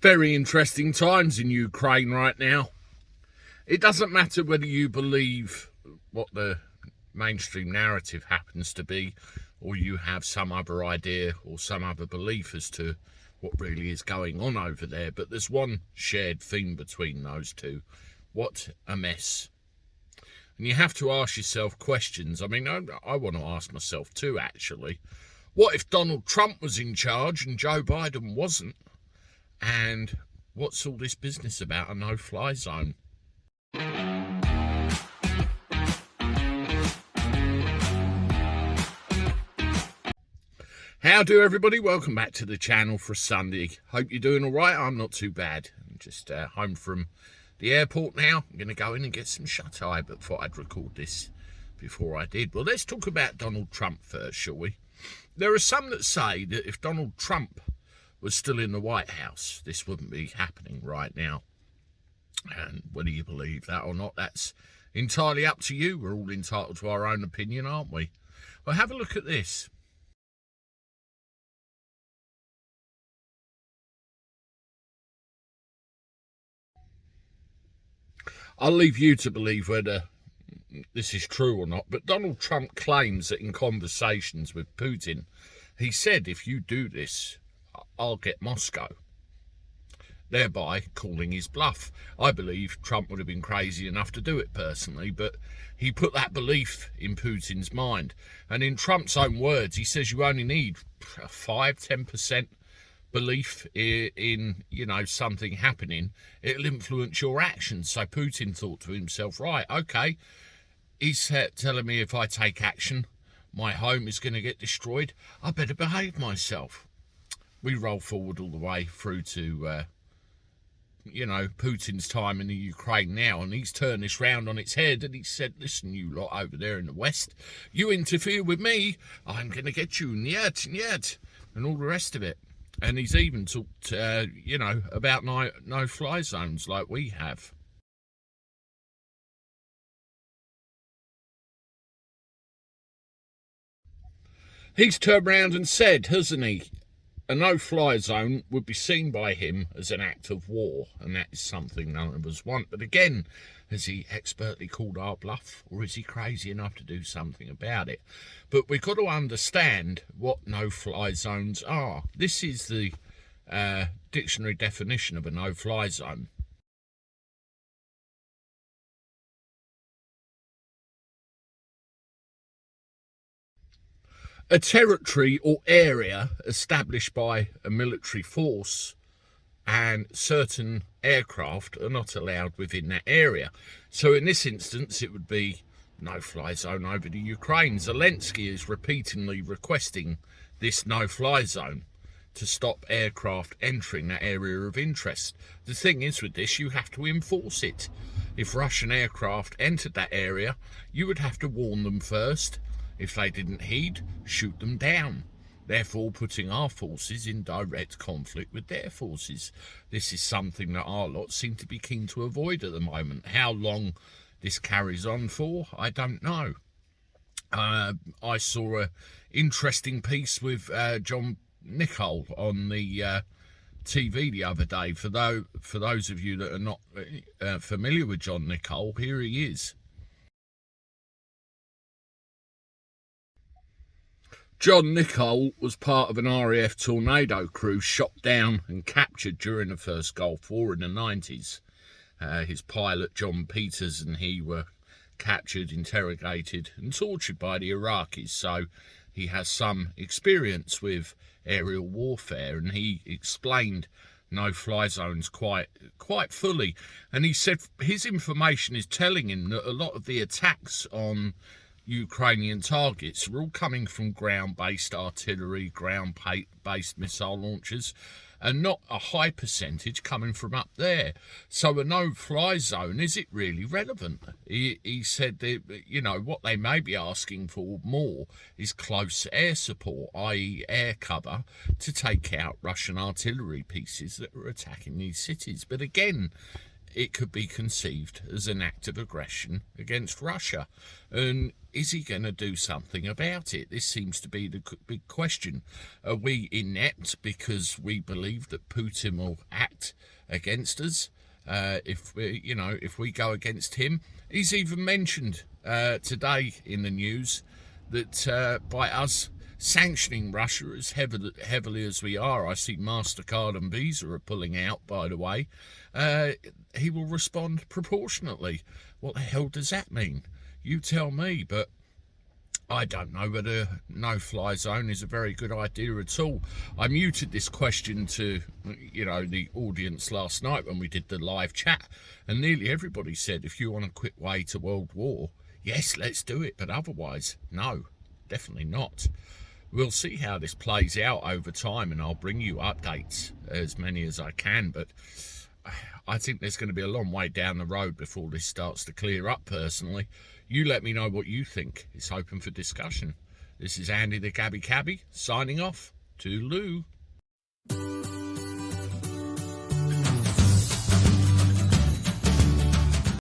Very interesting times in Ukraine right now. It doesn't matter whether you believe what the mainstream narrative happens to be, or you have some other idea or some other belief as to what really is going on over there. But there's one shared theme between those two. What a mess. And you have to ask yourself questions. I mean, I want to ask myself too, actually. What if Donald Trump was in charge and Joe Biden wasn't? And what's all this business about a no-fly zone? How do everybody? Welcome back to the channel for Sunday. Hope you're doing all right. I'm not too bad. I'm just home from the airport now. I'm going to go in and get some shut-eye, but thought I'd record this before I did. Well, let's talk about Donald Trump first, shall we? There are some that say that if Donald Trump was still in the White House, this wouldn't be happening right now. And whether you believe that or not, that's entirely up to you. We're all entitled to our own opinion, aren't we? Well, have a look at this. I'll leave you to believe whether this is true or not, but Donald Trump claims that in conversations with Putin, he said, if you do this, I'll get Moscow, thereby calling his bluff. I believe Trump would have been crazy enough to do it personally, but he put that belief in Putin's mind. And in Trump's own words, he says you only need 5-10% belief in, something happening. It'll influence your actions. So Putin thought to himself, right, okay, he's telling me if I take action, my home is going to get destroyed. I better behave myself. We roll forward all the way through to, Putin's time in the Ukraine now, and he's turned this round on its head, and he said, listen, you lot over there in the West, you interfere with me, I'm going to get you, nyet, and all the rest of it. And he's even talked, about no-fly zones like we have. He's turned round and said, hasn't he, a no-fly zone would be seen by him as an act of war, and that is something none of us want. But again, has he expertly called our bluff, or is he crazy enough to do something about it? But we've got to understand what no-fly zones are. This is the dictionary definition of a no-fly zone. A territory or area established by a military force, and certain aircraft are not allowed within that area. So in this instance, it would be no-fly zone over the Ukraine. Zelensky is repeatedly requesting this no-fly zone to stop aircraft entering that area of interest. The thing is with this, you have to enforce it. If Russian aircraft entered that area, you would have to warn them first. If they didn't heed, shoot them down, therefore putting our forces in direct conflict with their forces. This is something that our lot seem to be keen to avoid at the moment. How long this carries on for, I don't know. I saw an interesting piece with John Nicol on the TV the other day. For those of you that are not familiar with John Nicol, here he is. John Nicol was part of an RAF Tornado crew shot down and captured during the first Gulf War in the 90s. His pilot, John Peters, and he were captured, interrogated and tortured by the Iraqis. So he has some experience with aerial warfare, and he explained no-fly zones quite fully. And he said his information is telling him that a lot of the attacks on Ukrainian targets are all coming from ground-based artillery, ground-based missile launchers, and not a high percentage coming from up there. So a no-fly zone, is it really relevant? He said that, what they may be asking for more is close air support, i.e. air cover, to take out Russian artillery pieces that are attacking these cities. But again, it could be conceived as an act of aggression against Russia. And is he going to do something about it? This seems to be the big question. Are we inept because we believe that Putin will act against us if we go against him? He's even mentioned today in the news that by us sanctioning Russia as heavily as we are, I see MasterCard and Visa are pulling out, by the way, he will respond proportionately. What the hell does that mean? You tell me, but I don't know whether no-fly zone is a very good idea at all. I muted this question to, the audience last night when we did the live chat, and nearly everybody said, if you want a quick way to world war, yes, let's do it, but otherwise, no, definitely not. We'll see how this plays out over time, and I'll bring you updates, as many as I can, but I think there's going to be a long way down the road before this starts to clear up, personally. You let me know what you think. It's open for discussion. This is Andy the Cabby signing off. Toodaloo.